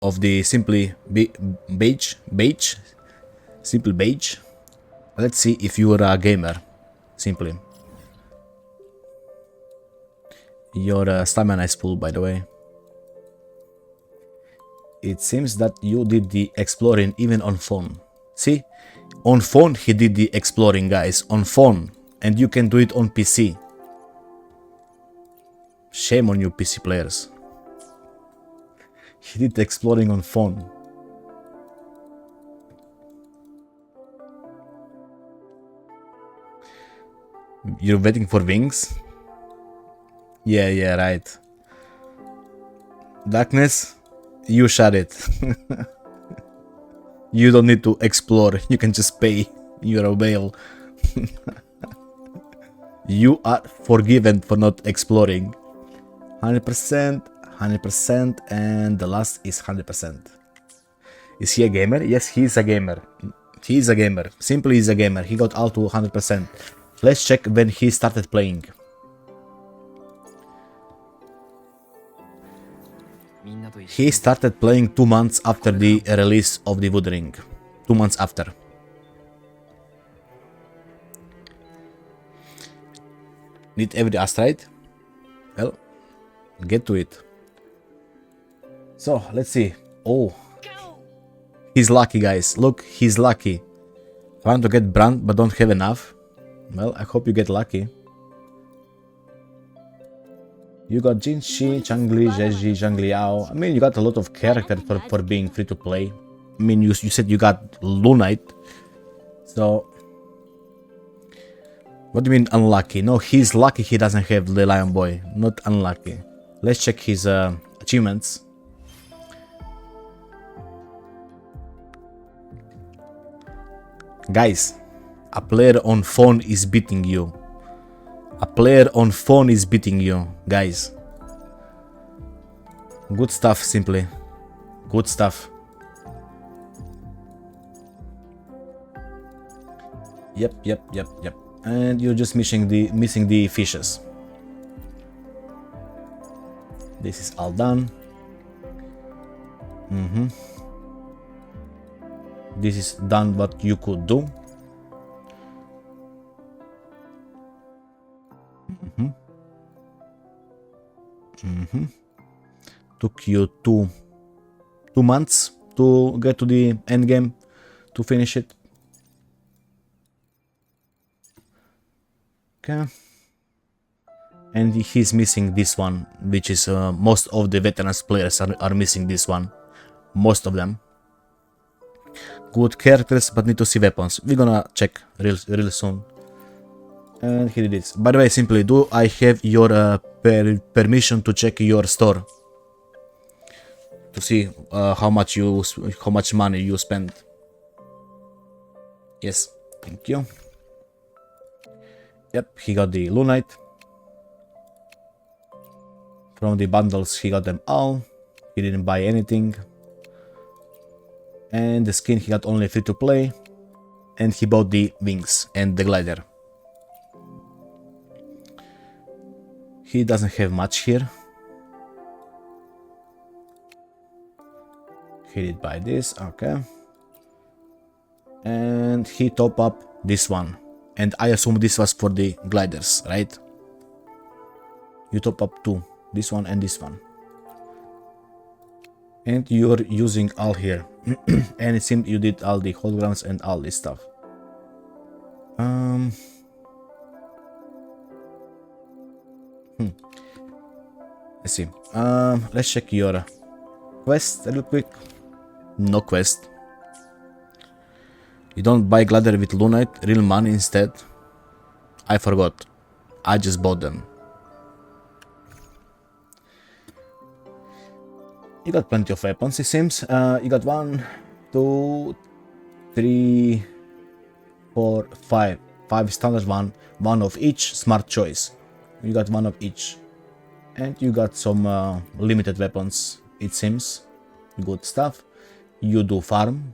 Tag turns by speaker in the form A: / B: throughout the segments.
A: of the simply beige, simple beige. Let's see if you are a gamer. Simply. Your stamina is full, by the way. It seems that you did the exploring even on phone. See? On phone he did the exploring, guys. On phone. And you can do it on PC. Shame on you PC players. He did exploring on phone. You're waiting for wings? Yeah, right. Darkness, you shut it. You don't need to explore, you can just pay. You're a whale. You are forgiven for not exploring. 100%, 100%, and the last is 100%. Is he a gamer? Yes, he is a gamer. He is a gamer. Simply is a gamer. He got all to 100%. Let's check when he started playing. He started playing 2 months after the release of the Wuthering. 2 months after. Need every asteroid? Well, get to it. So, let's see. Oh. He's lucky, guys. Look, he's lucky. Trying to get brand, but don't have enough. Well, I hope you get lucky. You got Jinshi, Changli, Jeji, Zhangliao. I mean, you got a lot of character for being free to play. I mean, you said you got Lunite. So, what do you mean unlucky? No, he's lucky he doesn't have the Lion Boy. Not unlucky. Let's check his achievements. Guys, a player on phone is beating you. A player on phone is beating you, guys. Good stuff, simply. Good stuff. Yep. And you're just missing the fishes. This is all done. This is done what you could do. Took you two months to get to the end game, to finish it. Okay. And he's missing this one, which is most of the veterans players are missing this one. Most of them. Good characters, but need to see weapons. We're gonna check real soon. And here it is. By the way, simply, do I have your permission to check your store? To see how much money you spend. Yes, thank you. Yep, he got the Lunite. From the bundles, he got them all. He didn't buy anything. And the skin, he got only free to play. And he bought the wings and the glider. He doesn't have much here. He did buy this, okay. And he top up this one. And I assume this was for the gliders, right? You top up two, this one and this one. And you're using all here. And it seemed you did all the holograms and all this stuff. Let's see. Let's check your quest real quick. No quest. You don't buy glider with Lunite, real money instead. I forgot. I just bought them. You got plenty of weapons, it seems. You got 1, 2, 3, 4, 5. 5 standard one of each. Smart choice. You got one of each. And you got some limited weapons, it seems. Good stuff. You do farm.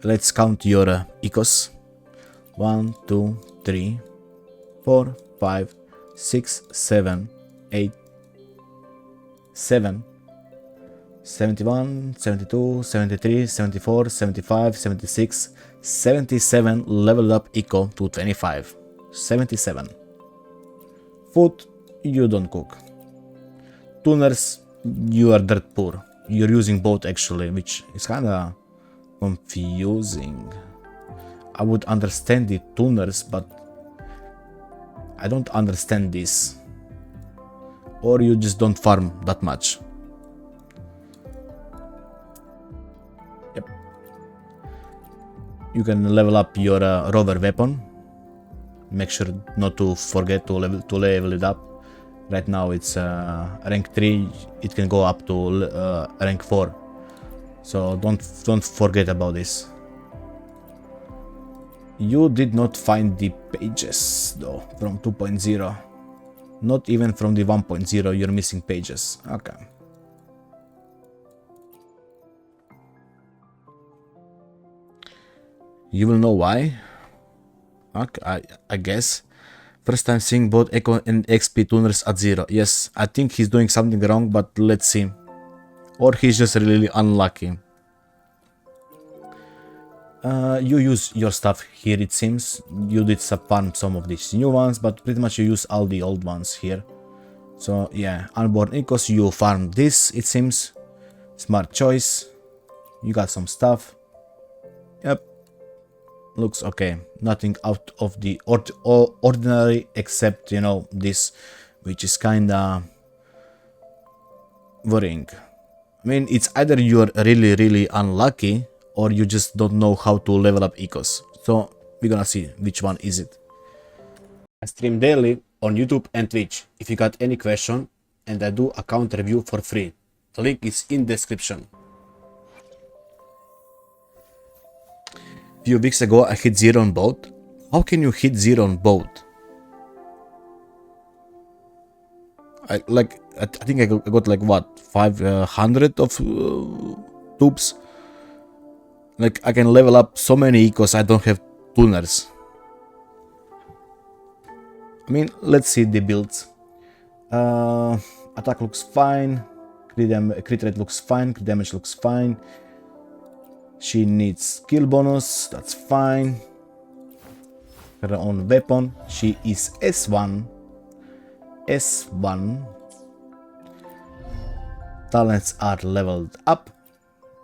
A: Let's count your ecos. 1, 2, 3, 4, 5, 6, 7, 8, 7. 71, 72, 73, 74, 75, 76, 77 leveled up eco to 25. 77. Food, you don't cook. Tuners, you are dirt poor. You're using both actually, which is kinda confusing. I would understand the tuners, but I don't understand this. Or you just don't farm that much. Yep. You can level up your rover weapon. Make sure not to forget to level it up. Right now it's rank 3. It can go up to rank 4. So don't forget about this. You did not find the pages though from 2.0. Not even from the 1.0 you're missing pages. Okay. You will know why. Okay, I guess. First time seeing both Echo and XP tuners at 0. Yes, I think he's doing something wrong, but let's see. Or he's just really unlucky. You use your stuff here, it seems. You did farm some of these new ones, but pretty much you use all the old ones here. So yeah, unborn Ecos, you farm this, it seems. Smart choice. You got some stuff. Yep. Looks okay. Nothing out of the ordinary except, you know, this, which is kinda worrying. I mean, it's either you're really unlucky or you just don't know how to level up Ecos. So we're gonna see which one is it. I stream daily on YouTube and Twitch. If you got any question, and I do account review for free. The link is in description. Few weeks ago I hit 0 on boat. How can you hit 0 on boat? I think I got like what, 500 of tubes. Like I can level up so many ecos. I don't have tuners. I mean, let's see the builds. Attack looks fine. Crit rate looks fine. Crit damage looks fine. She needs skill bonus. That's fine. Her own weapon. She is S1. S1. Talents are leveled up.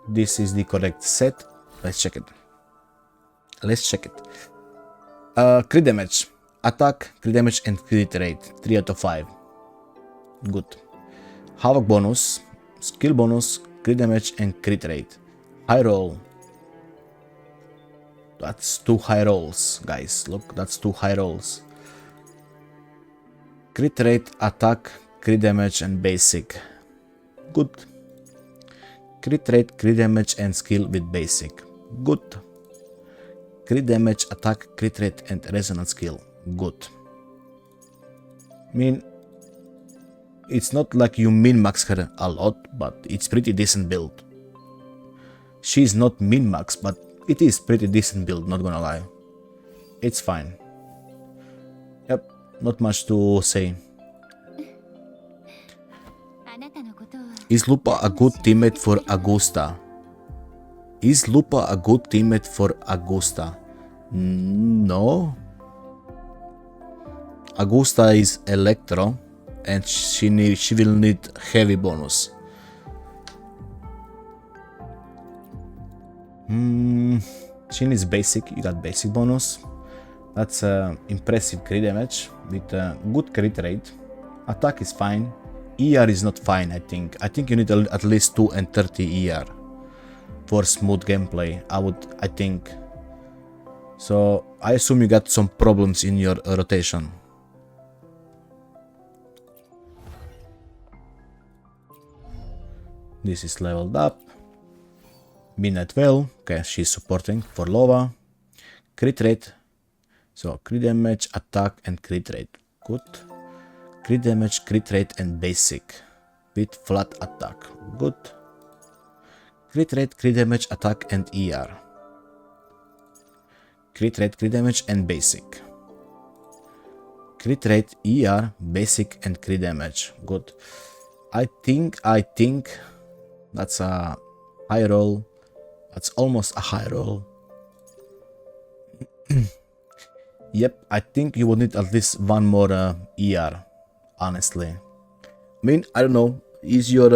A: This is the correct set. Let's check it. Let's check it. Crit damage. Attack, crit damage and crit rate. 3 out of 5. Good. Havoc bonus. Skill bonus. Crit damage and crit rate. High roll. That's 2 high rolls, guys. Look, that's 2 high rolls. Crit rate, attack, crit damage and basic. Good. Crit rate, crit damage and skill with basic. Good. Crit damage, attack, crit rate and resonance skill. Good. I mean, it's not like you min-max her a lot, but it's pretty decent build. She's not min-max, but it is pretty decent build, not gonna lie. It's fine. Yep, not much to say. Is Lupa a good teammate for Augusta? Is Lupa a good teammate for Augusta? No. Augusta is Electro and she will need heavy bonus. She needs basic. You got basic bonus. That's impressive crit damage with good crit rate. Attack is fine. ER is not fine, I think. I think you need at least 2 and 30 ER for smooth gameplay. I think. So I assume you got some problems in your rotation. This is leveled up. Midnight Well, okay, she's supporting for Lova. Crit rate. So crit damage, attack and crit rate. Good. Crit damage, crit rate and basic. With flat attack. Good. Crit rate, crit damage, attack and ER. Crit rate, crit damage and basic. Crit rate, ER, basic and crit damage. Good. I think That's a high roll. That's almost a high roll. Yep, I think you would need at least one more ER, honestly. I mean, I don't know. Is your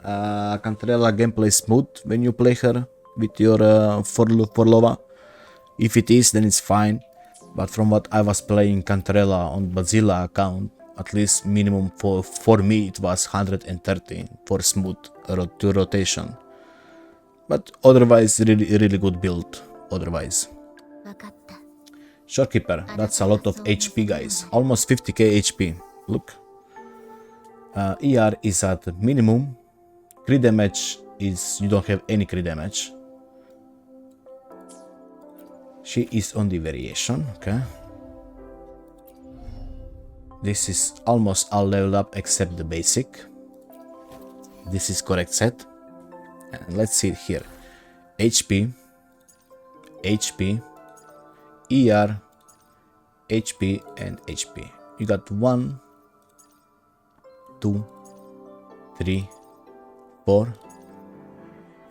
A: Cantarella gameplay smooth when you play her with your Forlova? If it is, then it's fine. But from what I was playing Cantarella on Bazilla account, at least minimum for me it was 130 for smooth rotation. But otherwise, really good build. Otherwise. Shorekeeper, that's a lot of HP, guys. Almost 50k HP. Look. ER is at minimum. Crit damage is, you don't have any crit damage. She is on the variation, okay. This is almost all leveled up except the basic. This is correct set. And let's see here. HP, HP, ER, HP, and HP. You got 1, 2, 3, 4,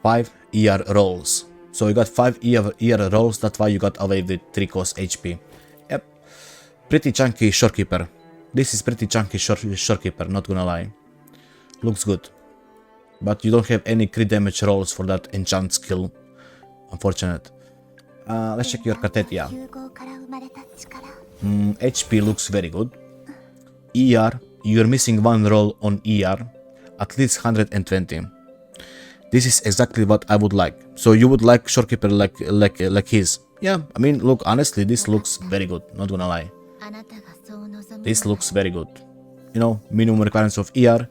A: 5 ER rolls. So you got 5 ER rolls, that's why you got away with 3 cost HP. Yep. Pretty chunky Shorekeeper. This is pretty chunky Shorekeeper, not gonna lie. Looks good. But you don't have any crit damage rolls for that enchant skill. Unfortunate. Let's check your Katetia. HP looks very good. ER, you're missing 1 roll on ER. At least 120. This is exactly what I would like. So you would like Shorekeeper like his. Yeah, I mean, look, honestly, this looks very good. Not gonna lie. This looks very good. You know, minimum requirements of ER.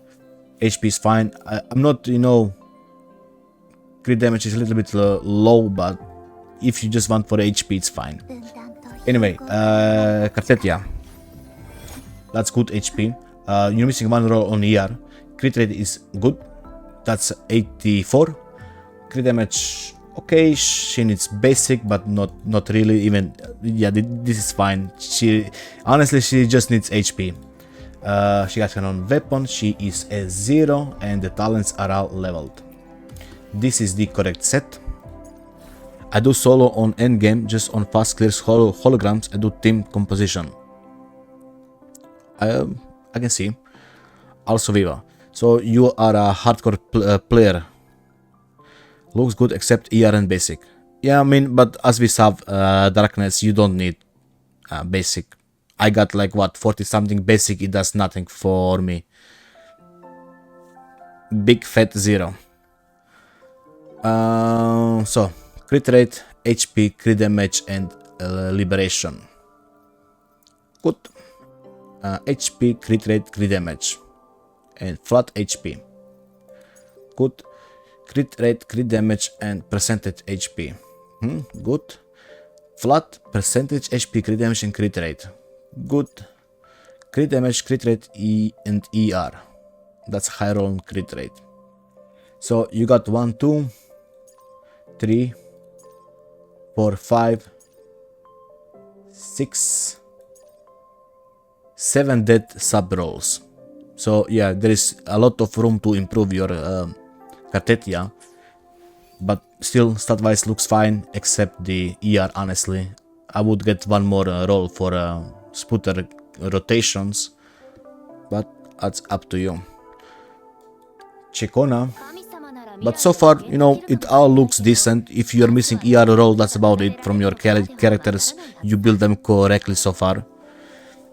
A: HP is fine. I'm not, you know, crit damage is a little bit low, but if you just want for HP, it's fine. Anyway, Katetia. That's good HP. You're missing 1 roll on ER. Crit rate is good. That's 84. Crit damage, okay. She needs basic, but not really. Even, yeah, this is fine. Honestly, she just needs HP. She got her own weapon. She is a 0, and the talents are all leveled. This is the correct set. I do solo on endgame, just on fast clears holograms. I do team composition. I can see. Also Viva. So you are a hardcore player. Looks good except ER and basic. Yeah, I mean, but as we saw, Darkness, you don't need basic. I got like what, 40 something basic, it does nothing for me. Big fat 0. So, crit rate, HP, crit damage, and liberation. Good. HP, crit rate, crit damage. And flat HP. Good. Crit rate, crit damage, and percentage HP. Good. Flat, percentage HP, crit damage, and crit rate. Good. Crit damage, crit rate, and ER. That's high roll crit rate. So you got 1, 2, 3, 4, 5, 6, 7 dead sub rolls. So yeah, there is a lot of room to improve your Katetia, but still stat-wise looks fine, except the ER. Honestly, I would get 1 more roll for sputter rotations, but that's up to you. Chikona, but so far, you know, it all looks decent. If you're missing ER roll, that's about it. From your characters, you build them correctly so far.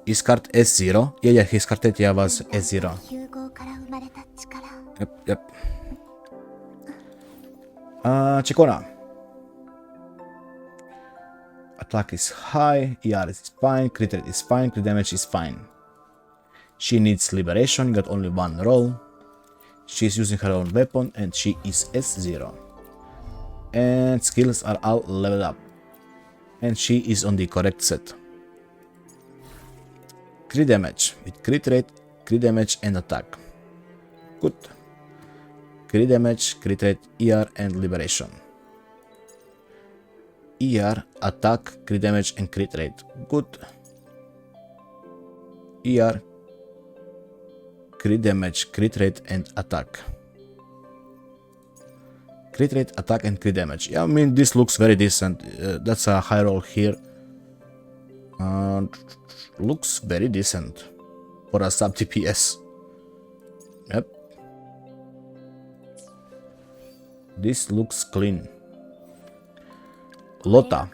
A: Is card S0? Yeah, his Katetia was S0. Yep. Chikona. Attack is high, ER is fine, crit rate is fine, crit damage is fine. She needs liberation, got only 1 roll. She's using her own weapon and she is S0. And skills are all leveled up. And she is on the correct set. Crit damage with crit rate, crit damage, and attack. Good. Crit damage, crit rate, ER, and liberation. ER, attack, crit damage, and crit rate. Good. ER, crit damage, crit rate, and attack. crit rate, attack, and crit damage. Yeah, I mean, this looks very decent. That's a high roll here. Looks very decent for a sub DPS. Yep. This looks clean. Lotta.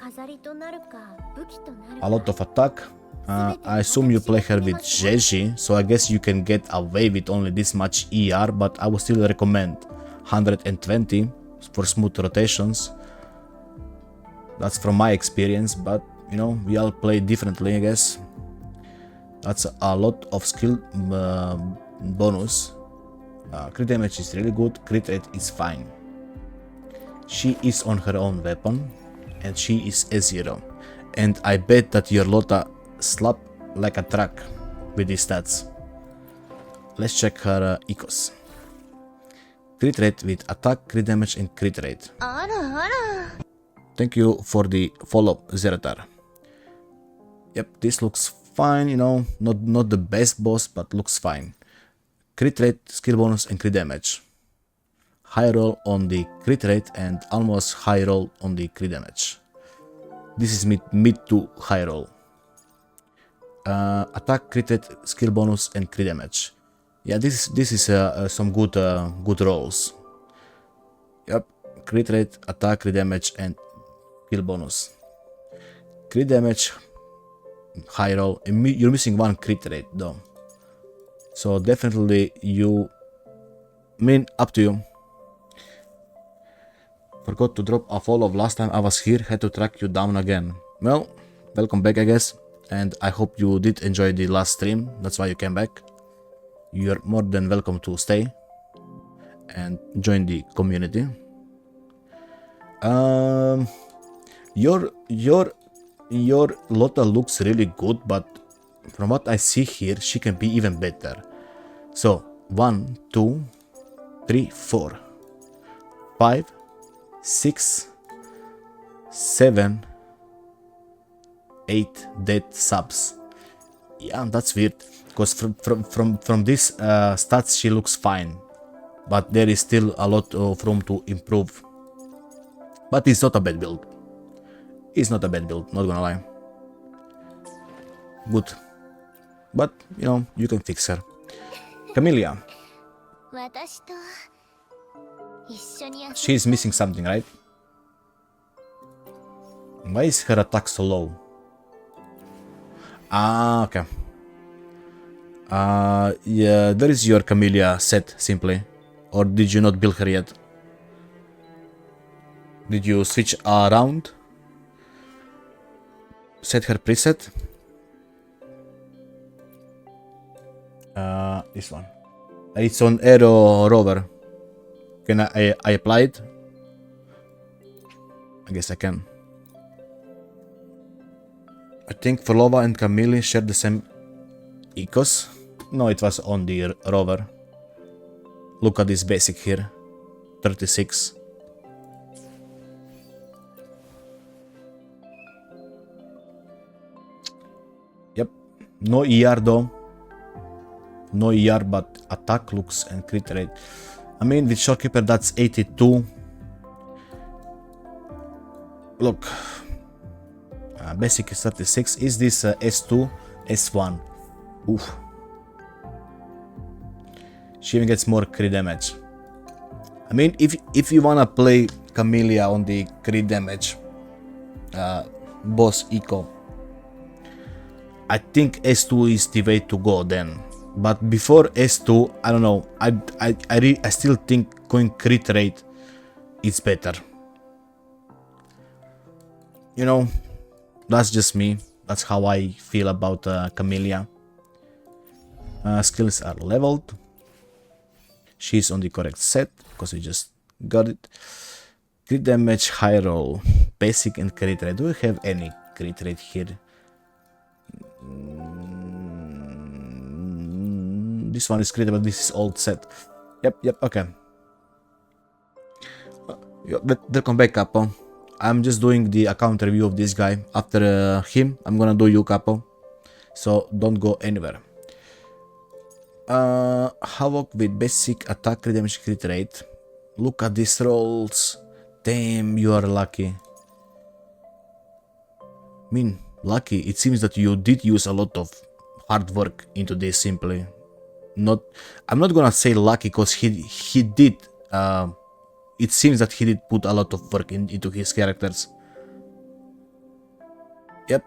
A: A lot of attack. I assume you play her with Beige, so I guess you can get away with only this much ER, but I would still recommend 120 for smooth rotations. That's from my experience, but you know, we all play differently, I guess. That's a lot of skill bonus. Crit damage is really good, crit rate is fine. She is on her own weapon, and she is A0. And I bet that your Lotta slap like a truck with these stats. Let's check her ecos. Crit rate with attack, crit damage, and crit rate. Thank you for the follow, Zeratar. Yep, this looks fine, you know, not the best boss, but looks fine. Crit rate, skill bonus, and crit damage. High roll on the crit rate and almost high roll on the crit damage. This is mid to high roll. Attack, crit rate, skill bonus, and crit damage. Yeah, this is some good rolls. Yep, crit rate, attack, crit damage, and skill bonus. Crit damage, high roll. You're missing one crit rate though. So definitely up to you. Forgot to drop a follow last time I was here, had to track you down again. Well, welcome back I guess, and I hope you did enjoy the last stream, that's why you came back. You're more than welcome to stay and join the community. Your Lotta looks really good, but from what I see here, she can be even better. So 1, 2, 3, 4, 5, 6, 7, 8 dead subs. Yeah, that's weird, because from this stats she looks fine, but there is still a lot of room to improve. But it's not a bad build. It's not a bad build, not gonna lie. Good. But, you know, you can fix her. Camellia. She's missing something, right? Why is her attack so low? Ah, okay. Yeah, there is your Camellia set, simply. Or did you not build her yet? Did you switch around? Set her preset? This one. It's on Aero Rover. Can I apply it? I guess I can. I think Frolova and Camille share the same ecos. No, it was on the Rover. Look at this basic here. 36. Yep. No ER though. No ER, but attack looks and crit rate. I mean, with Shorekeeper that's 82. Look. Basic is 36. Is this S2? S1. Oof. She even gets more crit damage. I mean, if you wanna play Camellia on the crit damage boss eco, I think S2 is the way to go then. But before S2, I don't know. I still think going crit rate is better. You know, that's just me. That's how I feel about Camellia. Skills are leveled. She's on the correct set because we just got it. Crit damage, high roll, basic, and crit rate. Do we have any crit rate here? This one is crit, but this is old set. Yep, okay. Welcome back, Capo. I'm just doing the account review of this guy. After him, I'm gonna do you, Capo. So don't go anywhere. Havoc with basic attack, crit damage, crit rate. Look at these rolls. Damn, you are lucky. I mean, lucky. It seems that you did use a lot of hard work into this simply. I'm not gonna say lucky because he did. It seems that he did put a lot of work into his characters. Yep.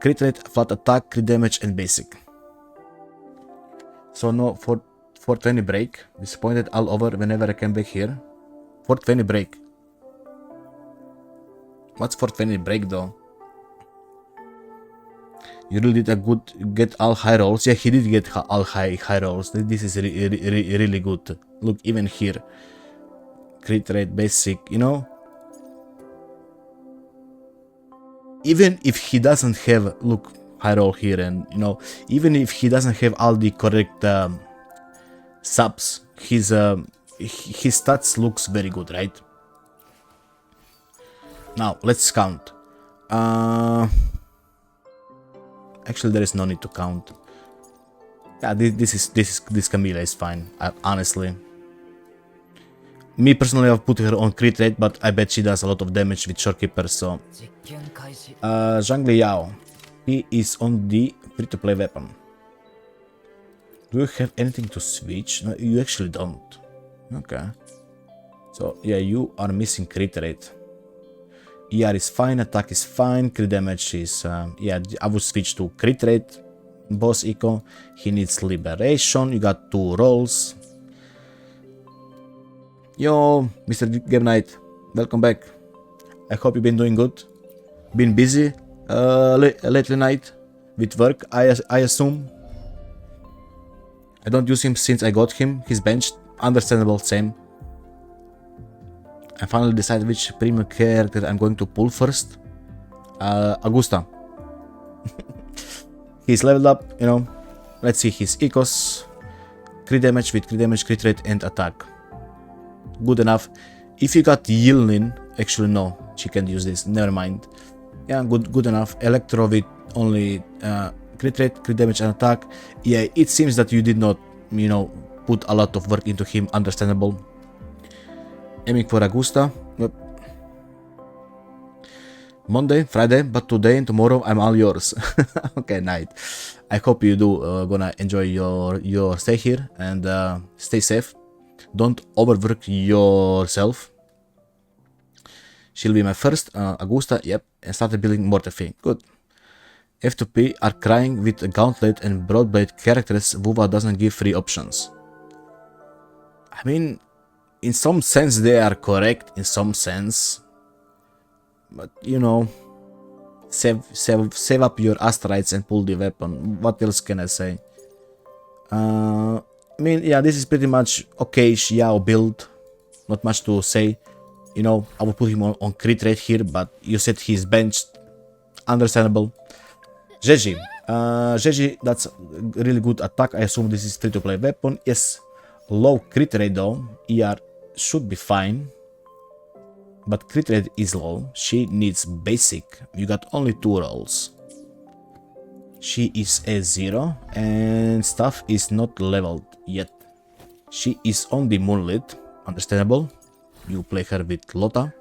A: Crit rate, flat attack, crit damage, and basic. So no 420 break. Disappointed all over whenever I come back here. 420 break. What's 420 break though? You really did a good get all high rolls. Yeah, he did get all high rolls. This is really good. Look, even here. Crit rate, basic, you know. Even if he doesn't have, look, high roll here, and you know, even if he doesn't have all the correct subs, his stats looks very good, right? Now let's count. Actually, there is no need to count. Yeah, this Camilla is fine. Honestly, me personally, I've put her on crit rate, but I bet she does a lot of damage with Shorekeeper. So, Zhang Liao, he is on the free-to-play weapon. Do you have anything to switch? No, you actually don't. Okay. So yeah, you are missing crit rate. ER is fine, attack is fine, crit damage is, yeah, I would switch to crit rate. Boss eco, he needs liberation, you got 2 rolls. Yo, Mr. Game Knight, welcome back. I hope you've been doing good. Been busy lately night with work, I assume. I don't use him since I got him, he's benched, understandable, same. I finally decided which premium character I'm going to pull first. Augusta. He's leveled up, you know. Let's see his ecos. Crit damage with crit damage, crit rate, and attack. Good enough. If you got Yilin, actually no, she can't use this, never mind. Yeah, good enough. Electro with only crit rate, crit damage, and attack. Yeah, it seems that you did not, you know, put a lot of work into him, understandable. Aiming for Augusta. Yep. Monday, Friday, but today and tomorrow I'm all yours. Okay, night. I hope you do gonna enjoy your stay here and stay safe. Don't overwork yourself. She'll be my first. Augusta, yep, and started building Mortefi. Good. F2P are crying with a Gauntlet and Broadblade characters. WoWa doesn't give free options. I mean, in some sense they are correct, in some sense, but you know, save up your asteroids and pull the weapon. What else can I say? I mean, yeah, this is pretty much okay Xiao build, not much to say. You know, I would put him on crit rate here, but you said he's benched, understandable. Jeji, Jeji, that's really good attack. I assume this is free-to-play weapon. Yes, low crit rate though. ER should be fine, but crit rate is low. She needs basic. You got only 2 rolls. She is a 0 and stuff is not leveled yet. She is on the Moonlit, understandable. You play her with Lotta.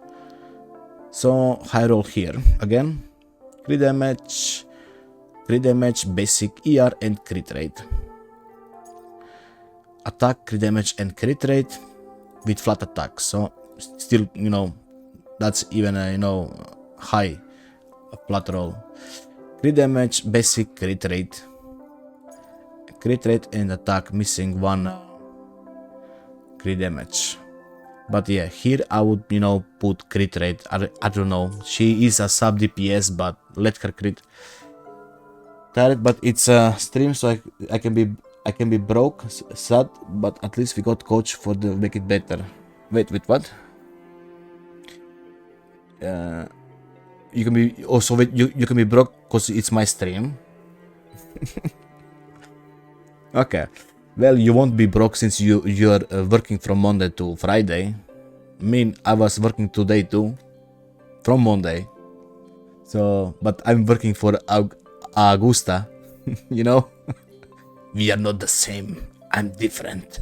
A: So high roll here again. Crit damage, basic, ER, and crit rate. Attack, crit damage, and crit rate with flat attack. So still, you know, that's even a, you know, high flat roll. Crit damage, basic, crit rate, and attack, missing 1 crit damage. But yeah, here I would, you know, put crit rate. I don't know. She is a sub DPS, but let her crit. Tired, but it's a stream, so I can be broke, sad, but at least we got coach for the make it better. Wait, what? You can be also wait. You can be broke because it's my stream. Okay. Well, you won't be broke since you're working from Monday to Friday. I mean, I was working today too, from Monday. So, but I'm working for Augusta, you know. We are not the same. I'm different.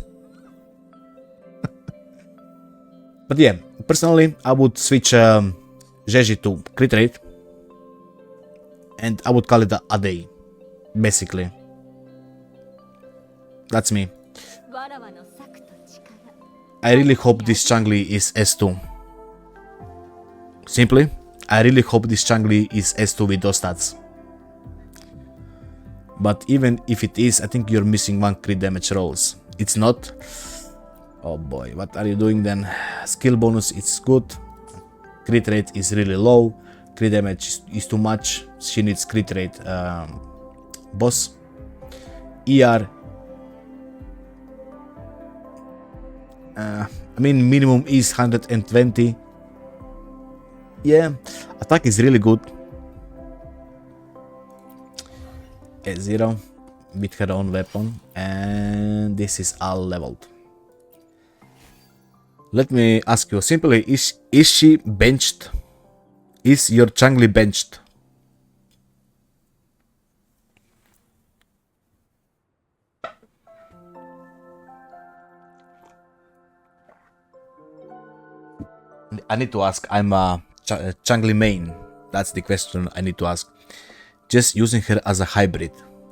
A: But yeah, personally, I would switch Beige to crit rate, and I would call it a day, basically. That's me. I really hope this Changli is S2. Simply, I really hope this Changli is S2 with those stats. But even if it is, I think you're missing one crit damage rolls. It's not. Oh boy, what are you doing then? Skill bonus is good. Crit rate is really low. Crit damage is too much. She needs crit rate boss. ER. I mean, minimum is 120. Yeah, attack is really good. A0 with her own weapon, and this is all leveled. Let me ask you simply, is she benched? Is your Changli benched? I need to ask, I'm a Changli main. That's the question I need to ask. Just using her as a hybrid.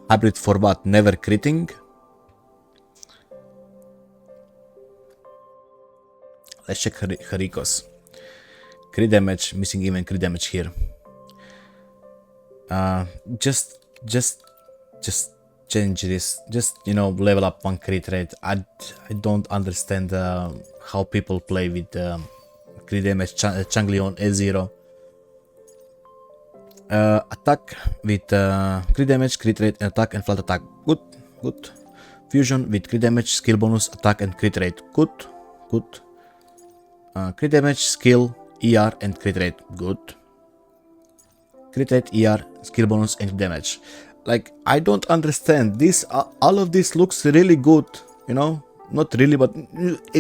A: Hybrid for what? Never critting? Let's check her recos. Crit damage, missing even crit damage here. Just change this. Just, you know, level up one crit rate. I don't understand how people play with crit damage Changli on A0. Attack with crit damage, crit rate, and attack and flat attack. Good, good. Fusion with crit damage, skill bonus, attack and crit rate. Good, good. Crit damage, skill, ER, and crit rate. Good. Crit rate, ER, skill bonus, and damage. Like, I don't understand this. All of this looks really good, you know. Not really, but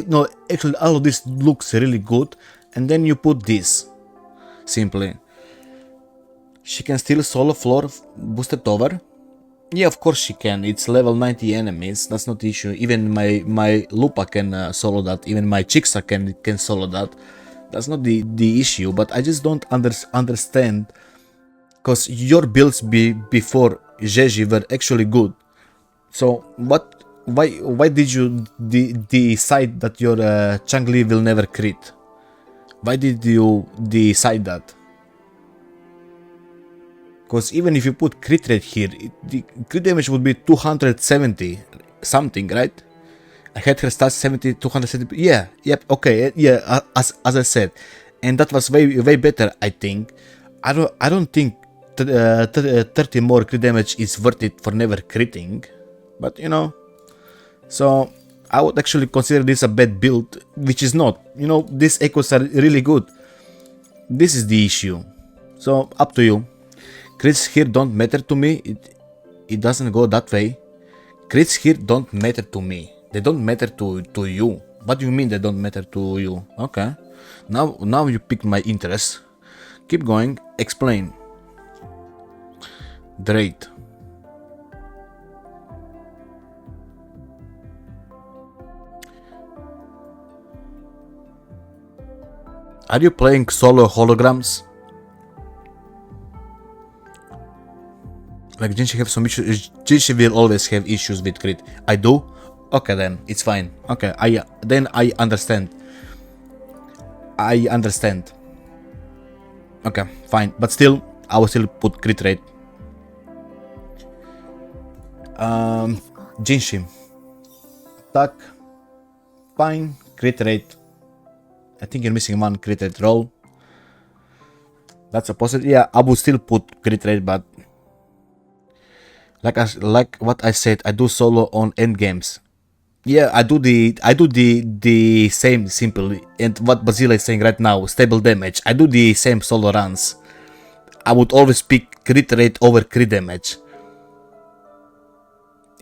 A: no. Actually, all of this looks really good, and then you put this. Simply. She can still solo floor boosted over. Yeah, of course she can. It's level 90 enemies. That's not the issue. Even my Lupa can solo that. Even my Chixa can solo that. That's not the issue. But I just don't understand. Because your builds before Beige were actually good. So what? Why did you decide that your Changli will never crit? Why did you decide that? Because even if you put crit rate here, the crit damage would be 270 something, right? I had her stats 70, 270. Yeah, yep, okay, yeah. As I said, and that was way better. I think. I don't think 30 more crit damage is worth it for never critting, but you know. So I would actually consider this a bad build, which is not. You know, these echoes are really good. This is the issue. So up to you. Crits here don't matter to me. It doesn't go that way. Crits here don't matter to me. They don't matter to you. What do you mean they don't matter to you? Okay. Now you piqued my interest. Keep going. Explain. The rate. Are you playing solo holograms? Like Jinshi have some issues. Jinshi will always have issues with crit. I do? Okay then, it's fine. Okay, I understand. I understand. Okay, fine. But still, I will still put crit rate. Jinshi. Attack. Fine. Crit rate. I think you're missing one crit rate roll. That's a positive. Yeah, I would still put crit rate, but like what I said, I do solo on end games. Yeah, I do the same simply. And what Basile is saying right now, stable damage. I do the same solo runs. I would always pick crit rate over crit damage.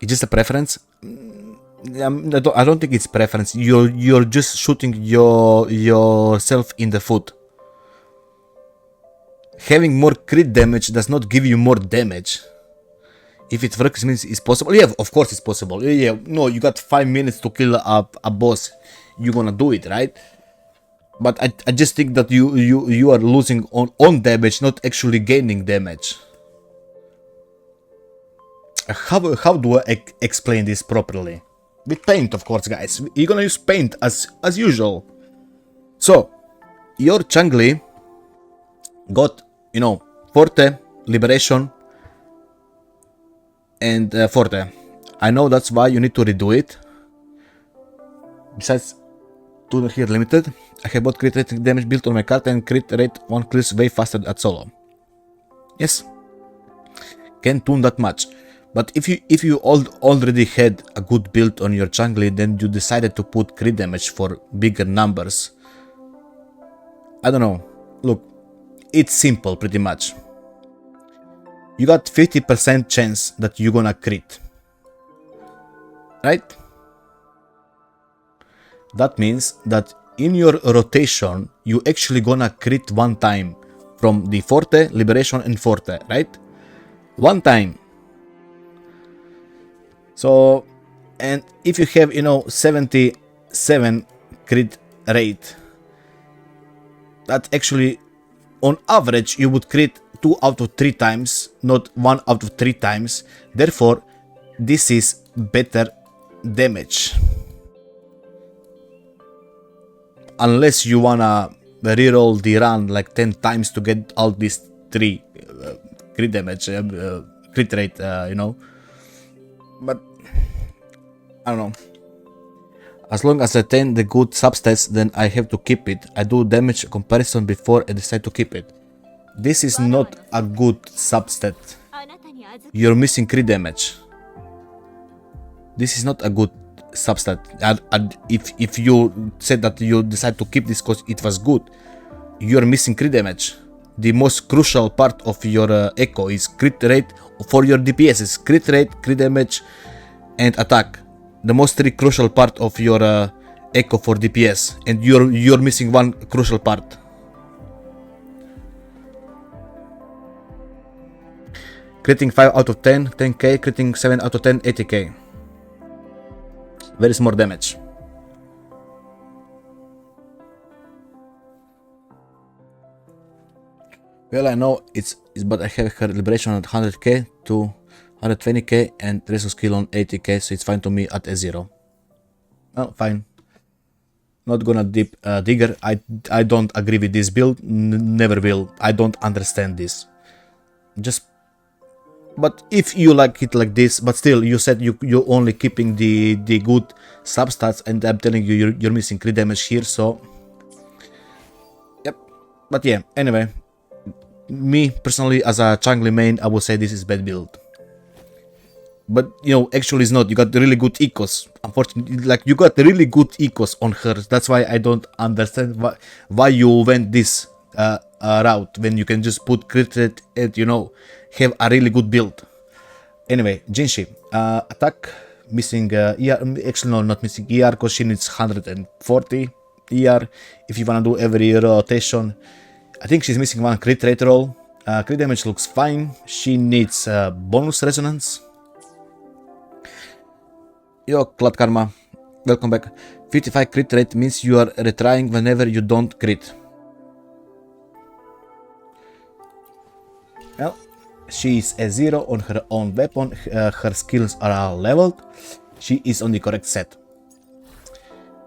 A: It's just a preference. I don't think it's preference. You're just shooting yourself in the foot. Having more crit damage does not give you more damage. If it works, means it's possible. Yeah, of course it's possible. Yeah, no, you got 5 minutes to kill a boss. You're gonna do it, right? But I just think that you are losing on damage, not actually gaining damage. How do I explain this properly? With paint, of course, guys. You're gonna use paint as usual. So, your Changli got, you know, Forte, Liberation, and Forte. I know that's why you need to redo it. Besides, to here limited, I have bought crit rate damage built on my card, and crit rate 1 clears way faster at solo. Yes, can't tune that much. But if you already had a good build on your Changli, then you decided to put crit damage for bigger numbers. I don't know. Look, it's simple pretty much. You got 50% chance that you're gonna crit. Right? That means that in your rotation, you actually gonna crit one time from the Forte, Liberation, and Forte, right? One time. So, and if you have, you know, 77 crit rate, that actually, on average, you would crit 2 out of 3 times, not 1 out of 3 times. Therefore, this is better damage. Unless you wanna reroll the run like 10 times to get all these 3 crit damage, crit rate, you know. But I don't know. As long as I attain the good substats, then I have to keep it. I do damage comparison before I decide to keep it. This is not a good substat. You're missing crit damage. This is not a good substat. If you said that you decide to keep this because it was good, you're missing crit damage. The most crucial part of your echo is crit rate for your DPS. Is crit rate, crit damage, and attack. The most 3 crucial part of your echo for DPS, and you're missing one crucial part. Critting 5 out of 10, 10k, critting 7 out of 10, 80k. Very small damage. Well, I know it's but I have her liberation at 100k to 120k and resource skill on 80k, so it's fine to me at A0. Well, fine. Not gonna deep digger. I don't agree with this build. Never will. I don't understand this. Just. But if you like it like this, but still you said you're only keeping the good substats, and I'm telling you you're missing crit damage here, so yep. But yeah, anyway, me personally as a Changli main, I would say this is bad build. But you know, actually it's not. You got really good ecos. Unfortunately, like you got really good ecos on her. That's why I don't understand why you went this route when you can just put crit rate and, you know, have a really good build. Anyway, Jinshi, attack, missing ER, actually no, not missing ER, because she needs 140 ER if you wanna do every rotation. I think she's missing one crit rate roll. Crit damage looks fine. She needs bonus resonance. Yo, Cloud Karma, welcome back. 55 crit rate means you are retrying whenever you don't crit. Well, she is a 0 on her own weapon, her skills are all leveled, she is on the correct set.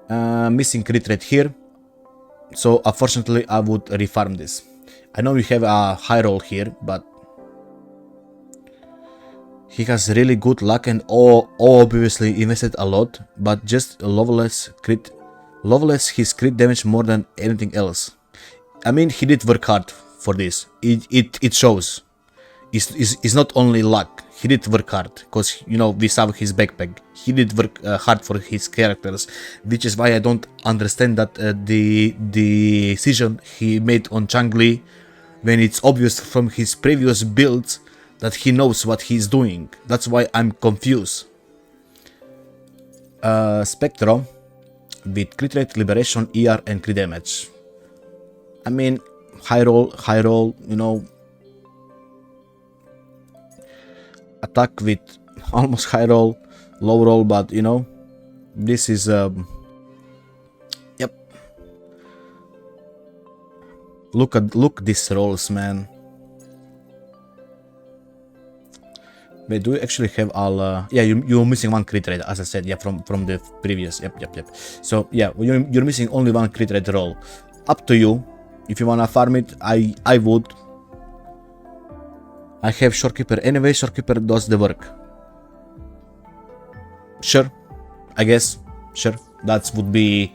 A: Missing crit rate here, so unfortunately I would refarm this. I know you have a high roll here, but he has really good luck and obviously invested a lot, but just Loveless his crit damage more than anything else. I mean, he did work hard for this. It shows. It's not only luck. He did work hard, because, you know, we saw his backpack. He did work hard for his characters, which is why I don't understand that the decision he made on Changli, when it's obvious from his previous builds that he knows what he's doing. That's why I'm confused. Spectro with crit rate, liberation, ER, and crit damage. I mean, high roll, you know. Attack with almost high roll, low roll, but you know, this is yep. Look these rolls, man. Wait, do you actually have all? Yeah, you're missing one crit rate, as I said. Yeah, from the previous. Yep. So yeah, you're missing only one crit rate roll. Up to you. If you wanna farm it, I would. I have Shorekeeper anyway. Shorekeeper does the work. Sure, I guess. Sure, that would be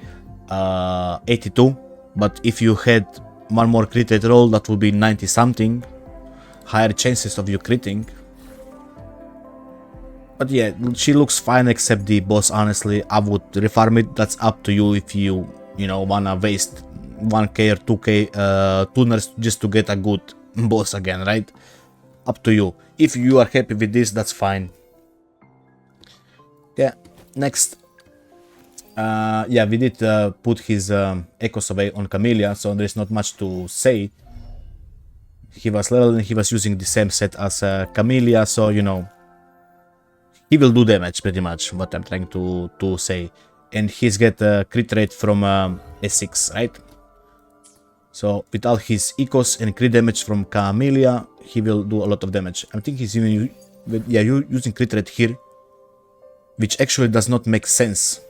A: 82. But if you had one more crit rate roll, that would be 90 something. Higher chances of you critting. But yeah, she looks fine except the boss, honestly. I would refarm it. That's up to you if you know, wanna waste 1k or 2k tuners just to get a good boss again, right? Up to you. If you are happy with this, that's fine. Yeah, next. Yeah, we did put his echoes away on Camellia, so there's not much to say. He was leveled and he was using the same set as Camellia, so you know, he will do damage pretty much, what I'm trying to say. And he's get a crit rate from S6, right? So with all his echoes and crit damage from Camellia, he will do a lot of damage. I think he's even using crit rate here, which actually does not make sense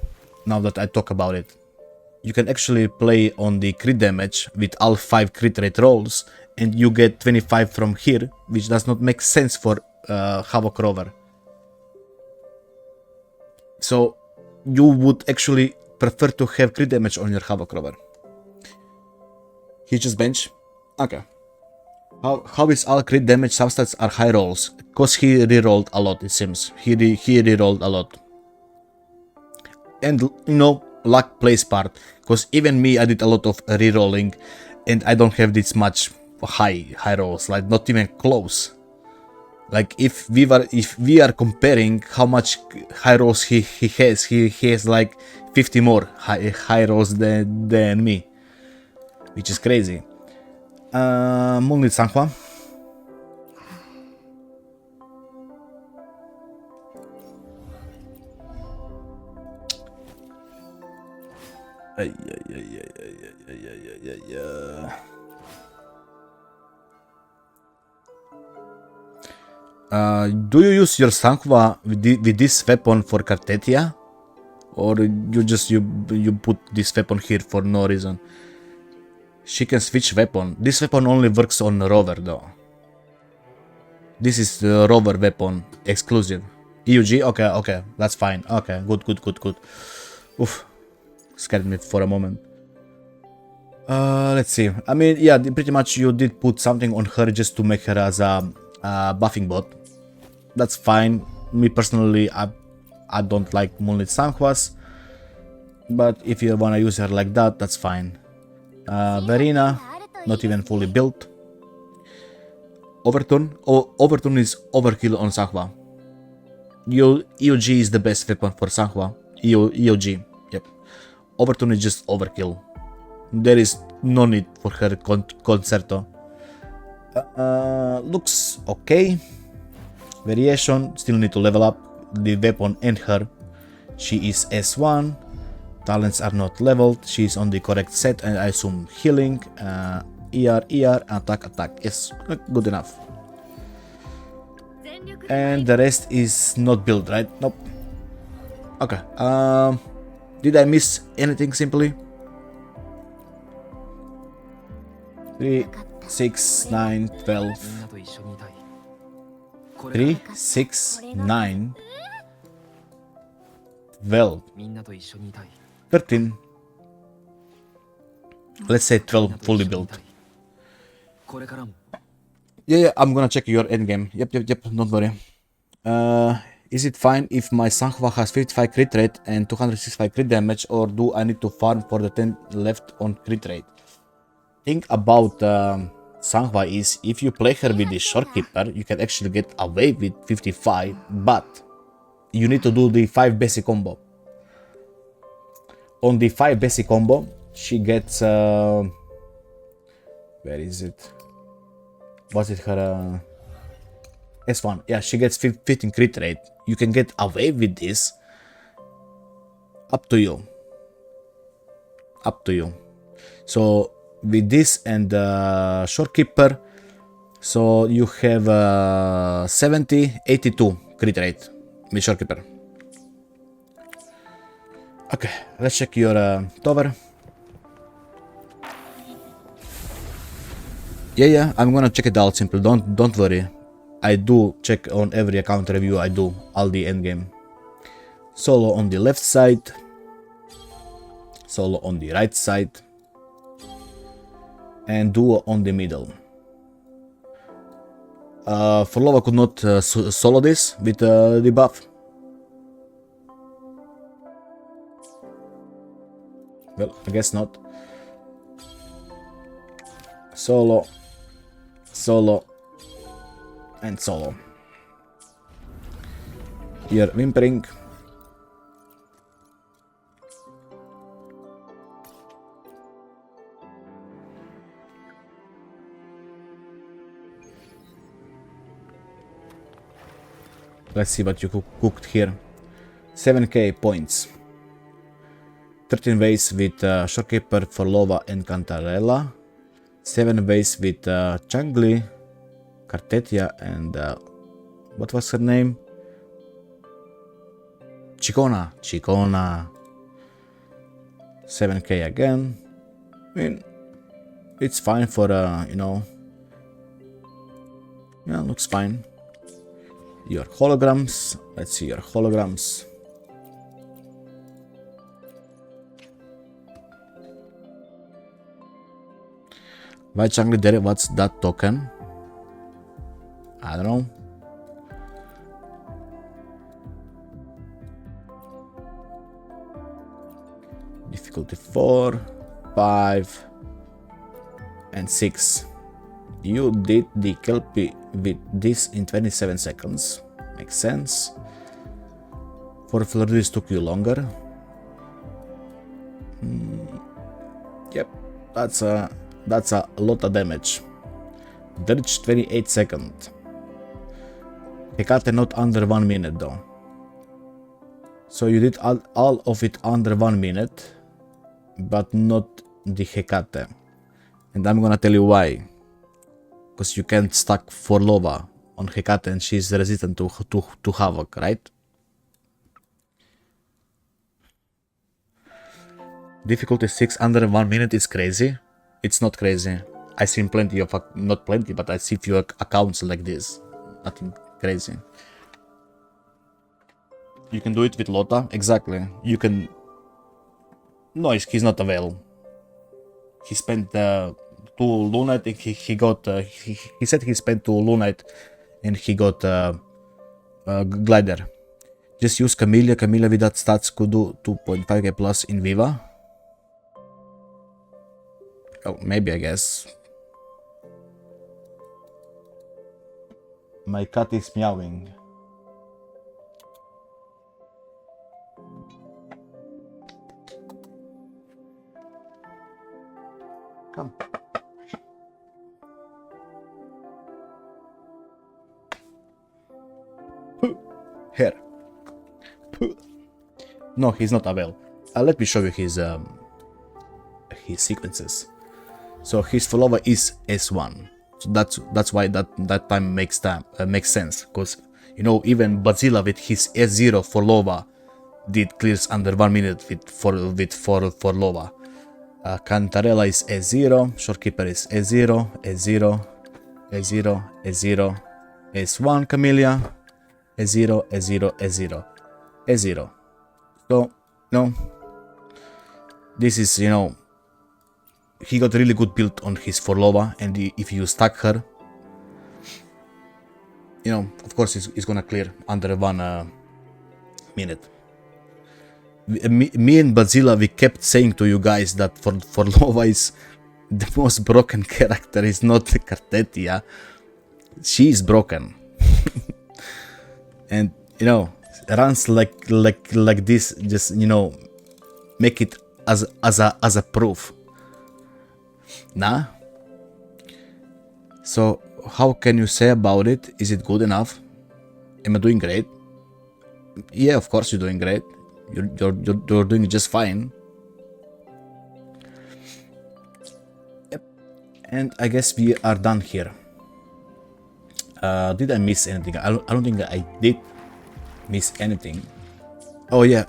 A: now that I talk about it. You can actually play on the crit damage with all 5 crit rate rolls, and you get 25 from here, which does not make sense for Havoc Rover. So you would actually prefer to have crit damage on your Havoc Rover. He just bench? Okay. How is all crit damage substats are high rolls? Cause he rerolled a lot, it seems. He rerolled a lot. And you know, luck plays part. Cause even me, I did a lot of rerolling, and I don't have this much high rolls, like not even close. Like if we are comparing how much high rolls he has like 50 more high rolls than me, which is crazy. Moonlit Sanhua. Do you use your Sanhua with this weapon for Cartetia? Or you put this weapon here for no reason? She can switch weapon. This weapon only works on Rover though. This is the Rover weapon, exclusive. EUG? Okay, that's fine. Okay, good. Oof, scared me for a moment. Let's see. I mean, yeah, pretty much you did put something on her just to make her as a buffing bot. That's fine. Me personally, I don't like Moonlit Sanhuas, but if you wanna use her like that, that's fine. Verena, not even fully built. Overturn. Overturn is overkill on Sanhua. EOG is the best weapon for Sanhua. EOG, yep. Overturn is just overkill. There is no need for her concerto. Looks okay. Variation, still need to level up the weapon and her. She is S1. Talents are not leveled. She is on the correct set, and I assume healing. ER, attack. Yes, good enough. And the rest is not built, right? Nope. Okay. Did I miss anything simply? 3, 6, 9, 12. 3, 6, 9, 12, 13. Let's say 12 fully built. Yeah, I'm gonna check your endgame. Yep, don't worry. Is it fine if my Sanhua has 55 crit rate and 265 crit damage, or do I need to farm for the 10 left on crit rate? Thing about Sanhua is, if you play her with the Shorekeeper, you can actually get away with 55, but you need to do the 5 basic combo. On the 5 basic combo, she gets... where is it? Was it her... S1. Yeah, she gets 15 crit rate. You can get away with this. Up to you. So, with this and Shorekeeper, so you have 70, 82 crit rate with Shorekeeper. Okay, let's check your tower. Yeah, I'm gonna check it out simple. Don't worry. I do check on every account review. I do all the endgame. Solo on the left side. Solo on the right side. And duo on the middle. Forlova could not solo this with the buff. Well, I guess not. Solo, solo, and solo. Here, Whimpering. Let's see what you cooked here. 7k points. 13 ways with Shorekeeper, Forlova, and Cantarella. 7 ways with Changli, Cartetia, and what was her name? Chicona. 7k again. I mean, it's fine for you know. Yeah, looks fine. Your holograms. Let's see your holograms. Why Changli there? What's that token? I don't know. Difficulty 4, 5, and 6. You did the Kelpie with this in 27 seconds. Makes sense. For Floridius took you longer. Yep, that's a lot of damage. Dirge 28 seconds. Hecate not under 1 minute though. So you did all of it under 1 minute, but not the Hecate. And I'm gonna tell you why. Because you can't stack Forlova on Hecate and she's resistant to Havoc, right? Difficulty 6 under 1 minute is crazy. It's not crazy. I seen plenty of, not plenty, but I see few accounts like this. Nothing crazy. You can do it with Lota, exactly. You can... No, he's not available. He spent 2 Lunite, he got... he said he spent 2 Lunite and he got Glider. Just use Camellia. Camellia with that stats could do 2.5k plus in Viva. Oh, maybe, I guess. My cat is meowing. Come. Here. No, he's not available. Let me show you his sequences. So his follower is S1. So that's why that time makes sense, because you know even Bazilla with his S0 for Lova did clears under 1 minute for Lova. Cantarella is S0, Shorekeeper is S0, S0, S0, S0, S1 Camellia, S0, S0, S0, S0. So no, this is, you know, he got really good build on his Forlova, and if you stack her, you know, of course it's gonna clear under 1 minute. Me and Bazilla, we kept saying to you guys that Forlova is the most broken character. It's not Cartetia. She is broken. And, you know, runs like this, just, you know, make it as a proof. Nah. So how can you say about it? Is it good enough? Am I doing great? Yeah, of course you're doing great. You're doing just fine. And I guess we are done here. Did I miss anything? I don't think I did miss anything. Oh yeah,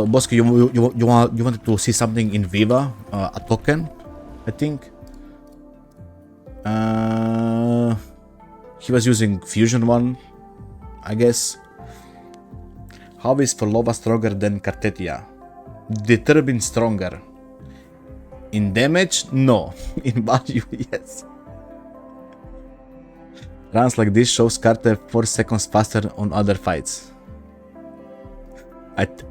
A: Bosco, you wanted to see something in Viva, a token, I think. He was using Fusion one, I guess. How is Forlova stronger than Cartetia? Determined stronger. In damage? No. In value, yes. Runs like this shows Carter 4 seconds faster on other fights.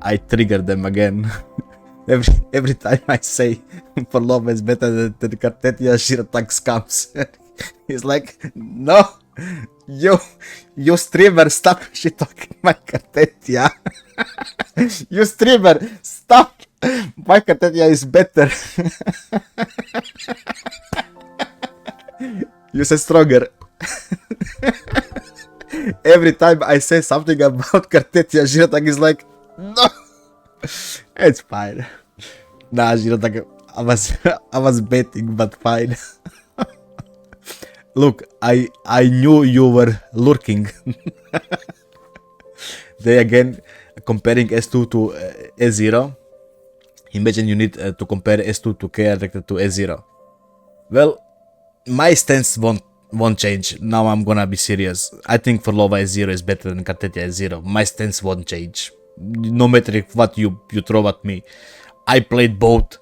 A: I trigger them again. every time I say Forlova is better than Cartetia, she attacks comes. He's like, no, you streamer, stop shit talking my Cartetia. You streamer, stop. My Cartetia is better. You say stronger. Every time I say something about Cartetia, Giratag is like, no. It's fine. Nah, Giratag, I was betting, but fine. Look, I knew you were lurking. They again comparing S2 to S0. Imagine you need to compare S2 to K directed to S0. Well, my stance won't change. Now I'm gonna be serious. I think Forlova S0 is better than Cartetia S0. My stance won't change. No matter what you throw at me. I played both.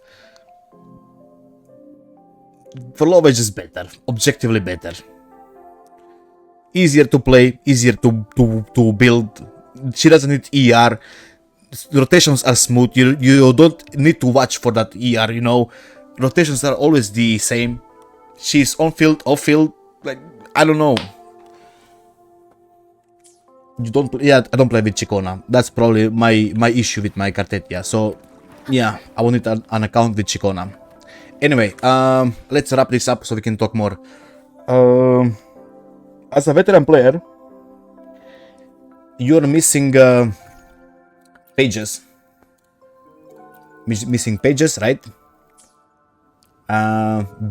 A: Forlova is just better. Objectively better. Easier to play, easier to build. She doesn't need ER. Rotations are smooth. You don't need to watch for that ER, you know. Rotations are always the same. She's on field, off field. Like, I don't know. I don't play with Chicona. That's probably my issue with my Cartetia. So yeah, I will need an account with Chicona. Anyway, let's wrap this up so we can talk more. As a veteran player, you're missing pages. Missing pages, right?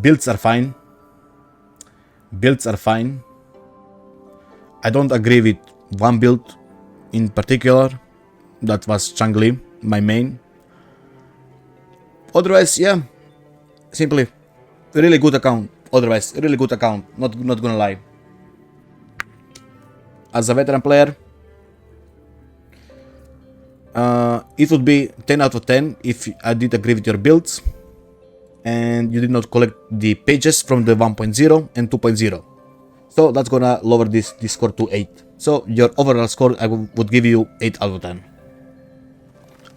A: Builds are fine. Builds are fine. I don't agree with one build in particular. That was Changli, my main. Otherwise, yeah. Simply, really good account. Otherwise, really good account. Not gonna lie. As a veteran player, it would be 10 out of 10 if I did agree with your builds and you did not collect the pages from the 1.0 and 2.0. So that's gonna lower this score to 8. So your overall score I would give you 8 out of 10.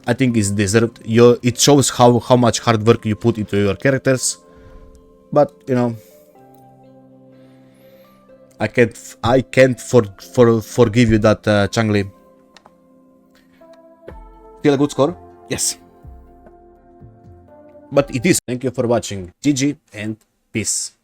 A: I think it's deserved. It shows how much hard work you put into your characters. But you know, I can't forgive you that Changli. Still a good score? Yes. But it is. Thank you for watching. GG and peace.